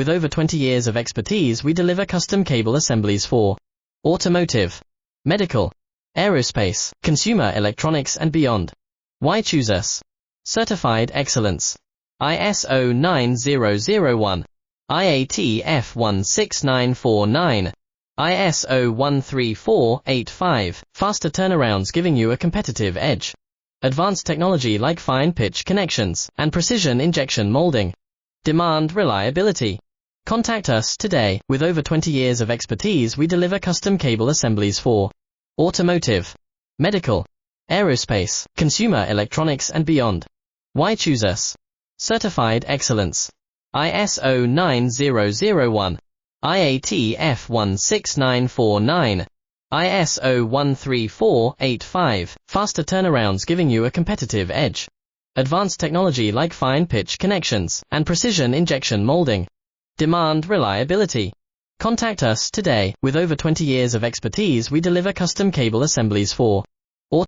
With over 20 years of expertise, we deliver custom cable assemblies for automotive, medical, aerospace, consumer electronics and beyond. Why choose us? Certified excellence. ISO 9001, IATF 16949, ISO 13485, faster turnarounds giving you a competitive edge. Advanced technology like fine pitch connections and precision injection molding. Demand reliability. Contact us today. With over 20 years of expertise, we deliver custom cable assemblies for automotive, medical, aerospace, consumer electronics and beyond. Why choose us? Certified excellence. ISO 9001, IATF 16949, ISO 13485, faster turnarounds giving you a competitive edge. Advanced technology like fine pitch connections and precision injection molding. Demand reliability. Contact us today. With over 20 years of expertise, we deliver custom cable assemblies for